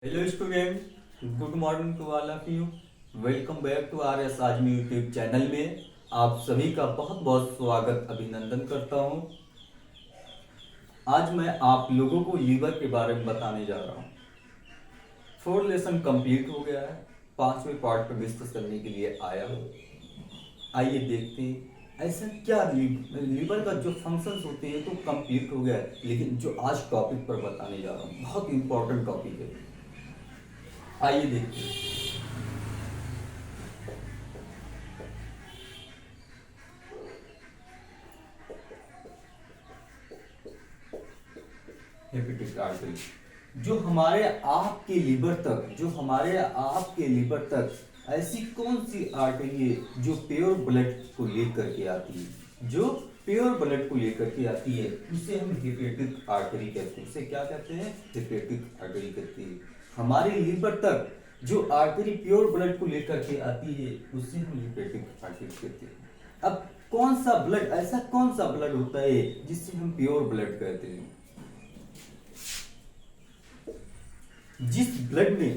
Hello student, good morning to all of you. Welcome back to R S Azmi YouTube channel में आप सभी का बहुत बहुत स्वागत अभिनंदन करता हूं। आज मैं आप लोगों को लीवर के बारे में बताने जा रहा हूं। 4 लेसन कंप्लीट हो गया है, 5वें पार्ट पर डिस्कस करने के लिए आया हूं। आइए देखते हैं ऐसा क्या लीवर का जो फंक्शंस होते हैं तो कंप्लीट हो गया है, लेकिन जो आज टॉपिक पर बताने जा रहा हूँ बहुत इंपॉर्टेंट टॉपिक है। आइए देखते हैं। हेपेटिक आर्टरी जो हमारे आपके लिवर तक ऐसी कौन सी आर्टरी है जो प्योर ब्लड को लेकर के आती है, जो प्योर ब्लड को लेकर के आती है, उसे हम हेपेटिक आर्टरी कहते हैं। उसे क्या कहते हैं? हेपेटिक आर्टरी कहते हैं। हमारे लिवर तक जो आर्टरी प्योर ब्लड को लेकर के आती है उसे हम हेपेटिक आर्टरी कहते हैं। अब ऐसा कौन सा ब्लड होता है जिसे हम प्योर ब्लड कहते हैं? जिस ब्लड में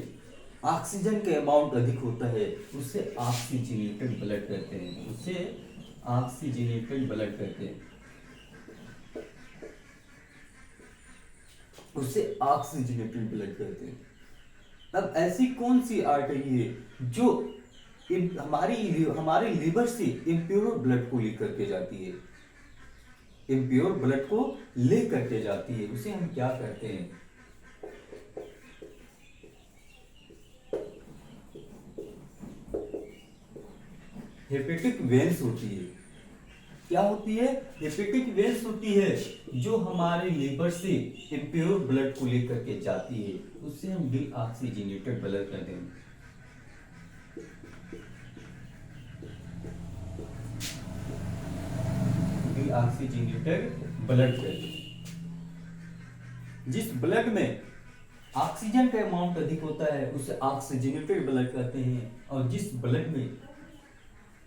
ऑक्सीजन का अमाउंट अधिक होता है उसे ऑक्सीजनेटेड ब्लड कहते हैं। उसे ऑक्सीजनेटेड ब्लड कहते हैं। उसे ऑक्सीजनेटेड ब्लड कहते हैं। अब ऐसी कौन सी आर्टरी है जो हमारे लिवर से इम्प्योर ब्लड को लेकर के जाती है? इम्प्योर ब्लड को लेकर के जाती है, उसे हम क्या कहते हैं? हेपेटिक वेन्स होती है। क्या होती है? हेपेटिक वेन्स होती है जो हमारे लिवर से इम्प्योर ब्लड को लेकर के जाती है, उससे हम डीऑक्सीजनेटेड ब्लड कहते हैं। डीऑक्सीजनेटेड ब्लड कहते हैं। जिस ब्लड में ऑक्सीजन का अमाउंट अधिक होता है उसे ऑक्सीजनेटेड ब्लड कहते हैं, और जिस ब्लड में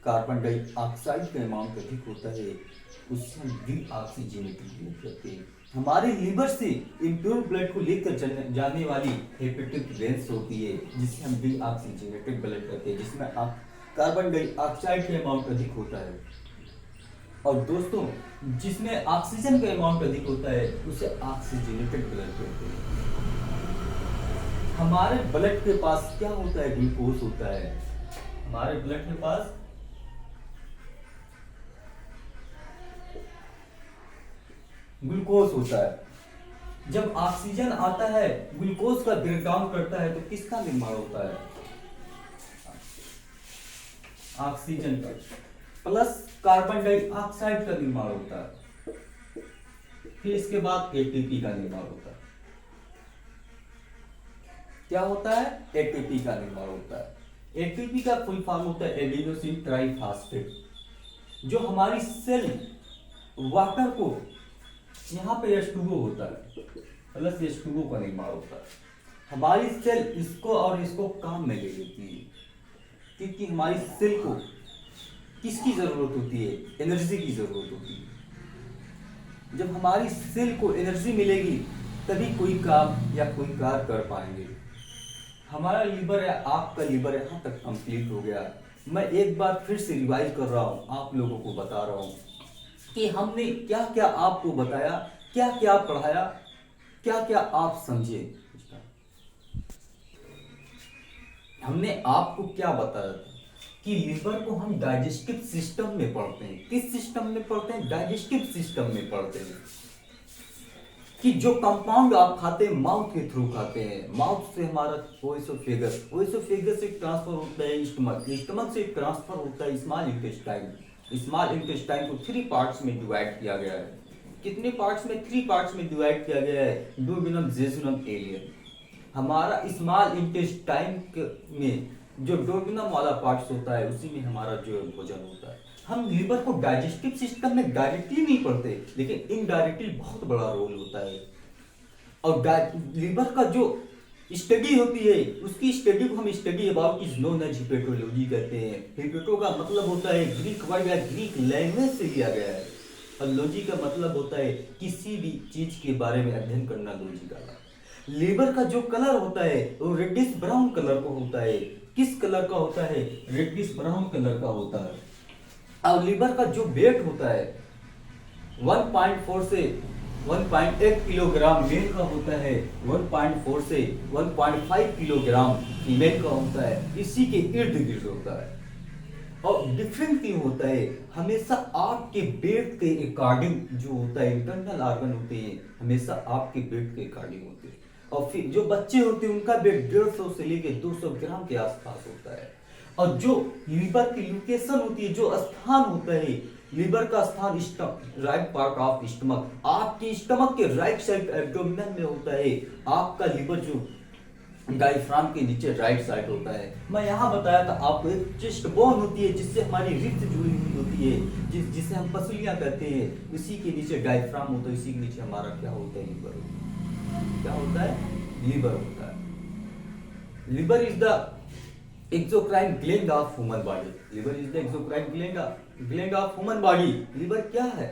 कार्बन डाइऑक्साइड का अमाउंट अधिक होता है उससे हम डीऑक्सीजनेटेड ब्लड कहते हैं। हमारे लिवर से इम्प्योर ब्लड को लेकर जाने वाली हेपेटिक वेन्स होती है जिसे हम डीऑक्सीजनेटेड ब्लड कहते हैं, जिसमें कार्बन डाइऑक्साइड का अमाउंट अधिक होता है। और दोस्तों, जिसमें ऑक्सीजन का अमाउंट अधिक होता है उसे ऑक्सीजनेटेड ब्लड कहते हैं। हमारे ब्लड के पास क्या होता है? ग्लूकोज होता है। हमारे ब्लड के पास ग्लूकोज होता है। जब ऑक्सीजन आता है ग्लूकोज का ब्रेकडाउन करता है तो किसका निर्माण होता है? ऑक्सीजन का प्लस कार्बन डाइऑक्साइड का निर्माण होता है। फिर इसके बाद एटीपी का निर्माण होता है। क्या होता है? एटीपी का निर्माण होता है। एटीपी का फुल फॉर्म होता है एडिनोसिन ट्राइफॉस्फेट, जो हमारी सेल वाटर को, यहाँ पे H2O होता है प्लस H2O का निर्माण होता है। हमारी सेल इसको और इसको काम में ले लेती है, क्योंकि हमारी सेल को किसकी जरूरत होती है? एनर्जी की जरूरत होती है। जब हमारी सेल को एनर्जी मिलेगी तभी कोई काम या कोई कार्य कर पाएंगे। हमारा लिवर है, आपका लिवर यहाँ तक कंप्लीट हो गया। मैं एक बार फिर से रिवाइज कर रहा हूँ, आप लोगों को बता रहा हूँ कि हमने क्या क्या आपको बताया, क्या क्या पढ़ाया, क्या क्या आप समझे। हमने आपको क्या बताया था कि लिवर को हम डाइजेस्टिव सिस्टम में पढ़ते हैं। किस सिस्टम में पढ़ते हैं? डाइजेस्टिव सिस्टम में पढ़ते हैं। कि जो कंपाउंड आप खाते हैं माउथ के थ्रू खाते हैं। माउथ से हमारा ओएसोफेगस से ट्रांसफर होता है स्टमक, स्टमक से ट्रांसफर होता है स्मॉल इंटेस्टाइन। स्मॉल इंटेस्टाइन को 3 पार्ट्स में डिवाइड किया गया है। कितने पार्ट्स में? 3 पार्ट्स में डिवाइड किया गया है। Duodenum, jejunum, ileum. हमारा स्मॉल इंटेस्टाइन में जो डुओडेनम वाला पार्ट्स होता है उसी में हमारा जो भोजन होता है। हम लिवर को डाइजेस्टिव सिस्टम में डायरेक्टली नहीं पढ़ते, लेकिन इनडायरेक्टली बहुत बड़ा रोल होता है। और लिवर का जो स्टडी होती है उसकी स्टडी को हम study about is known as herpetology कहते हैं। हिपेटो का मतलब होता है ग्रीक वर्ड या ग्रीक लैंग्वेज से लिया गया है, और लॉजी का मतलब होता है किसी भी चीज के बारे में अध्ययन करना। लॉजी का लीवर का जो कलर होता है वो रेडिश ब्राउन कलर का होता है। किस कलर का होता है? रेडिश ब्राउन कलर का होता है। और लीवर का जो वेट होता है 1.4 से 1.8 किलोग्राम मेल का होता है, 1.4 से 1.5 किलोग्राम फीमेल का होता है। इसी के इर्द गिर्द होता है। और डिफरेंट क्यों होता है? हमेशा आपके वेट के अकॉर्डिंग जो होता है, इंटरनल ऑर्गन होते हैं हमेशा आपके वेट के अकॉर्डिंग होते हैं। और फिर जो बच्चे होते हैं उनका वेट 150 से लेके 200 ग्राम के आसपास होता है। और जो लीवर की लोकेशन होती है, जो स्थान होता है लीवर का स्थान, राइट पार्ट ऑफ स्टमक, आपकी स्टमक के राइट साइड एब्डोमिनल में होता है। आपका लीवर जो डायफ्राम के नीचे राइट साइड होता है। मैं यहाँ बताया था आपको, एक चेस्ट बोन होती है जिससे हमारी रिब्स जुड़ी हुई होती है, जिसे हम पसलियां कहते हैं। उसी के नीचे डायफ्राम होता है, इसी के नीचे हमारा क्या होता है? लीवर होता है। क्या होता है? लीवर होता है। Liver is the exocrine gland of human body. Liver is the exocrine gland of human body. Liver क्या है?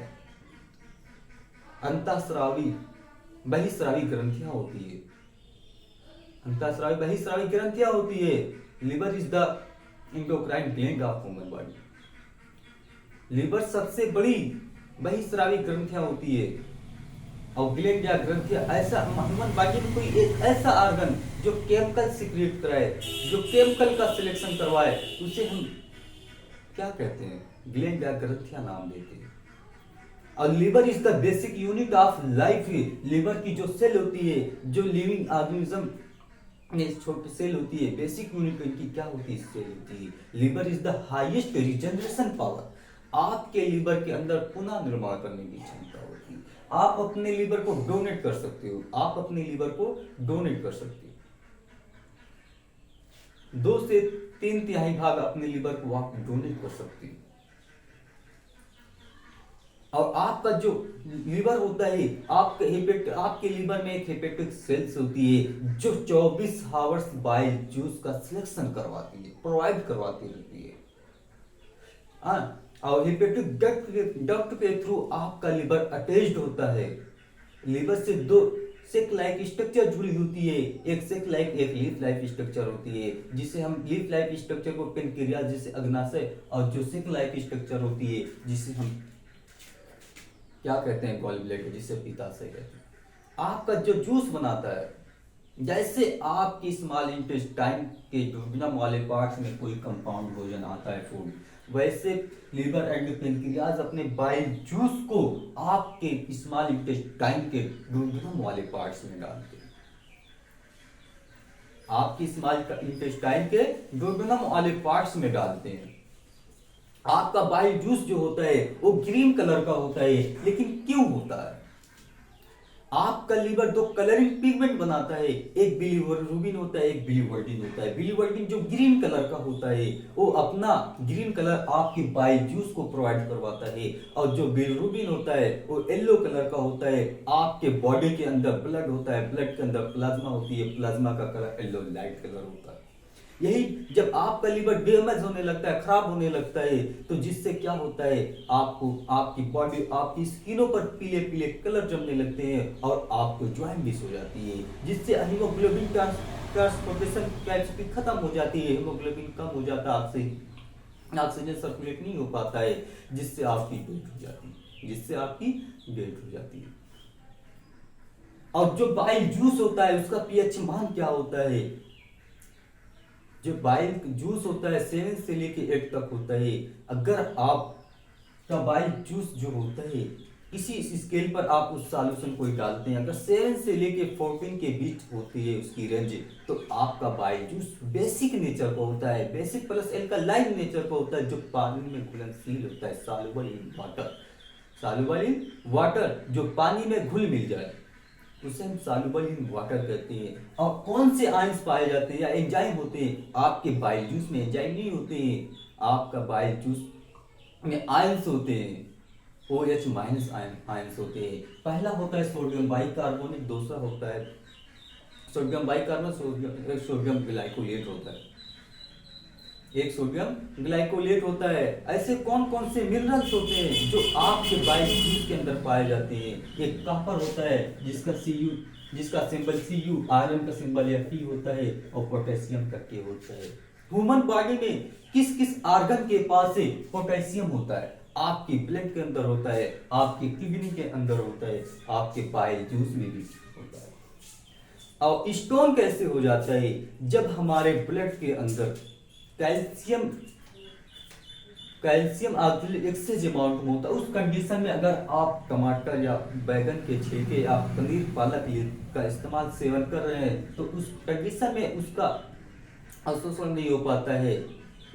अंतःस्रावी बहिस्रावी ग्रंथियां होती है। अंतःस्रावी बहिस्रावी ग्रंथियां होती है। Liver is the endocrine gland of human body. Liver सबसे बड़ी बहिस्रावी ग्रंथियां होती है। और ग्लैंड या ग्रंथियां ऐसा ह्यूमन बॉडी में कोई एक ऐसा ऑर्गन जो केमिकल सीक्रेट कराए, जो केमिकल का सिलेक्शन करवाए, उसे हम क्या कहते हैं? ग्लैंड या ग्रंथियां नाम देते हैं। और liver is the basic unit of life. Liver की जो सेल होती है, जो लिविंग ऑर्गेनिज्म छोटी सेल होती है, बेसिक यूनिट इनकी क्या होती है? सेल होती है। Liver is the highest regeneration power. आपके लीवर के अंदर पुनः निर्माण करने की क्षमता होती है। आप अपने लीवर को डोनेट कर सकते हो। आप अपने लीवर को डोनेट कर सकते हो। 2 से 3 तिहाई भाग अपने लीवर को आप डोनेट कर सकते हो। और आपका जो लीवर होता है, आपके लीवर में एक हेपेटिक सेल्स होती है जो 24 आवर्स बाइल जूस का सिलेक्शन करवाती है, प्रोवाइड करवाती रहती है। और हेपेटिक डक्ट के थ्रू आपका लिवर अटैच्ड होता है। लिवर से 2 सेक लाइक स्ट्रक्चर जुड़ी होती है। एक सेक लाइक, एक लीफ लाइक स्ट्रक्चर होती है, जिसे हम लीफ लाइक स्ट्रक्चर को पेनक्रियाज जिसे अग्नाशय, और जो सेक लाइक स्ट्रक्चर होती है जिसे हम क्या कहते हैं? गॉल ब्लैडर, जिसे पित्ताशय कहते हैं। आपका जो जूस बनाता है, जैसे आपकी स्मॉल इंटेस्टाइन के दुर्गम वाले पार्ट्स में कोई कंपाउंड भोजन आता है, फूड, वैसे लीवर एंड पेनक्रियाज अपने बाइल जूस को आपके स्मॉल इंटेस्टाइन के दुर्गम वाले पार्ट्स में डालते हैं। आपकी स्मॉल इंटेस्टाइन के दुर्गम वाले पार्ट्स में डालते हैं। आपका बाइल जूस जो होता है वो ग्रीन कलर का होता है। लेकिन क्यों होता है? आपका लीवर 2 कलरिंग पिगमेंट बनाता है, एक बिलीरुबिन होता है, एक बिलीवर्डिन होता है। बिलीवर्डिन जो ग्रीन कलर का होता है वो अपना ग्रीन कलर आपके बाइल जूस को प्रोवाइड करवाता है। और जो बिलीरुबिन होता है वो येलो कलर का होता है। आपके बॉडी के अंदर ब्लड होता है, ब्लड के अंदर प्लाज्मा होती है, प्लाज्मा का कलर येलो लाइट कलर होता है। यही जब आपका लीवर डैमेज होने लगता है, खराब होने लगता है, तो जिससे क्या होता है? आपको आपकी बॉडी, आपकी स्किनों पर पीले पीले कलर जमने लगते हैं और आपको जॉइंटिस हो जाती है, जिससे हीमोग्लोबिन ट्रांसपोर्टेशन कैपेसिटी खत्म हो जाती है। हीमोग्लोबिन कम हो जाता है, ऑक्सीजन सर्कुलेट नहीं हो पाता है, जिससे आपकी डेथ हो जाती है, जिससे आपकी डेथ हो जाती है। और जो बाइल जूस होता है उसका पीएच मान क्या होता है? जो बाइल जूस होता है 7 से लेके 8 तक होता है। अगर आपका बाइल जूस जो होता है इसी स्केल पर आप उस सॉल्यूशन को डालते हैं, अगर 7 से लेके 14 के बीच होती है उसकी रेंज, तो आपका बाइल जूस बेसिक नेचर का होता है, बेसिक प्लस एल्कालाइन नेचर का होता है, जो पानी में घुलनशील होता है, soluble in water. Soluble in water, जो पानी में घुल मिल जाए उसे हम सॉल्युबल इन वाटर कहते हैं। और कौन से आयंस पाए जाते हैं या एंजाइम होते हैं? आपके बाइल जूस में एंजाइम नहीं होते हैं, आपका बाइल जूस में आयंस होते हैं, OH माइनस आयंस होते हैं। पहला होता है सोडियम बाइकार्बोनेट, दूसरा होता है सोडियम बाइकार्बोनेट, सोडियम ग्लाइकोलेट होता है, एक सोडियम ग्लाइकोलेट होता है। ऐसे कौन कौन से मिनरल्स होते हैं जो आपके बाइल जूस के अंदर पाए जाते हैं? एक कॉपर होता है जिसका Cu जिसका सिंबल Cu, आयरन का सिंबल Fe होता है और पोटेशियम का K होता है। ह्यूमन बॉडी में किस किस ऑर्गन के पास से पोटेशियम होता है? आपकी ब्लड के अंदर होता है, आपकी किडनी के अंदर होता है, आपके बाइल जूस में भी होता है। और स्टोन कैसे हो जाता है? जब हमारे ब्लड के अंदर कैल्शियम एक्सेस अमाउंट में होता है, उस कंडीशन में अगर आप टमाटर या बैगन के छिलके या पनीर पालक का इस्तेमाल सेवन कर रहे हैं तो उस कंडीशन में उसका अवशोषण नहीं हो पाता है,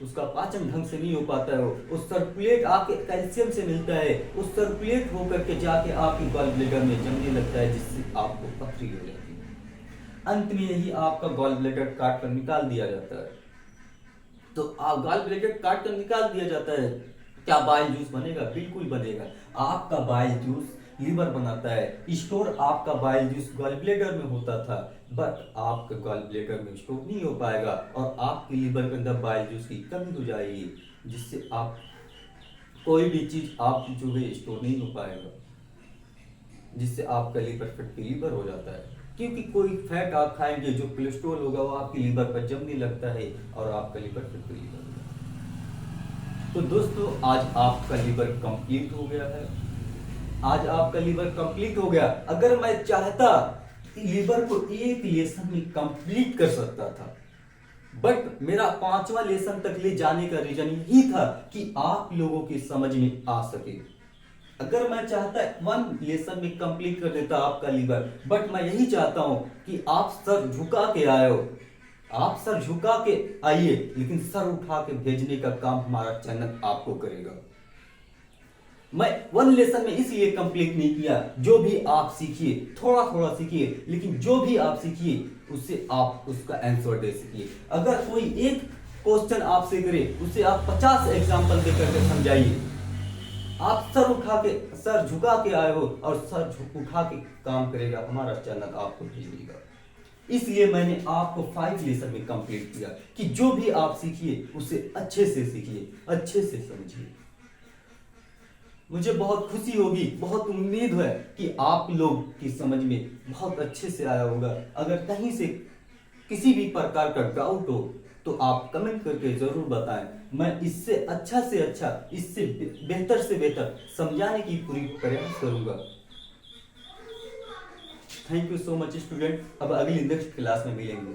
उसका पाचन ढंग से नहीं हो पाता है, वो सर्कुलेट आके कैल्शियम से मिलता है, उस सर्कुलेट होकर के जाके आपके गॉल ब्लैडर में जमने लगता है, जिससे आपको पथरी हो जाती है। अंत में यही आपका गॉल ब्लैडर काट कर निकाल दिया जाता है। तो गॉल ब्लैडर काट कर निकाल दिया जाता है, क्या बाइल जूस बनेगा? बिल्कुल बनेगा। आपका बाइल जूस लीवर बनाता है। स्टोर आपका बाइल जूस गॉल ब्लैडर में होता था, बट आपके गॉल ब्लैडर में स्टोर नहीं हो पाएगा और आपके लीवर के अंदर बाइल जूस की कमी हो जाएगी, जिससे आप कोई भी चीज आप जो है स्टोर नहीं हो पाएगा, जिससे आपका लीवर फैटी लीवर हो जाता है। क्योंकि कोई फैट आप खाएंगे जो कोलेस्ट्रॉल होगा वो आपके लीवर पर जमने लगता है और आपका लीवर फैटी लीवर हो जाता है। तो दोस्तों आज आपका लीवर कंप्लीट हो गया है। आज आपका लीवर कंप्लीट हो गया। अगर मैं चाहता लीवर को एक लेसन में कंप्लीट कर सकता था, बट मेरा 5वां लेसन तक ले जाने का रीजन यही था कि आप लोगों की समझ में आ सके। अगर मैं चाहता 1 लेसन में कंप्लीट कर देता आपका लीवर, बट मैं यही चाहता हूं कि आप सर झुका के आए हो, आप सर झुका के आइए, लेकिन सर उठा के भेजने का काम हमारा चैनल आपको करेगा। मैं 1 लेसन में इसलिए कंप्लीट नहीं किया, जो भी आप सीखिए थोड़ा थोड़ा सीखिए, लेकिन जो भी आप सीखिए उससे आप उसका आंसर दे सकिए। अगर कोई एक क्वेश्चन आपसे करे उसे आप 50 एग्जाम्पल दे करके समझाइए। आप सर झुका के आए हो और सर उठा के काम करेगा हमारा चैनल आपको भेजेगा। इसलिए मैंने आपको 5 लेसन में कंप्लीट किया कि जो भी आप सीखिए उसे अच्छे से सीखिए, अच्छे से समझिए। मुझे बहुत खुशी होगी, बहुत उम्मीद है कि आप लोग की समझ में बहुत अच्छे से आया होगा। अगर कहीं से किसी भी प्रकार का डाउट हो तो आप कमेंट करके जरूर बताएं। मैं इससे अच्छा से अच्छा, इससे बेहतर से बेहतर समझाने की पूरी प्रयास करूंगा। Thank you so much student. अब अगली नेक्स्ट क्लास में मिलेंगे।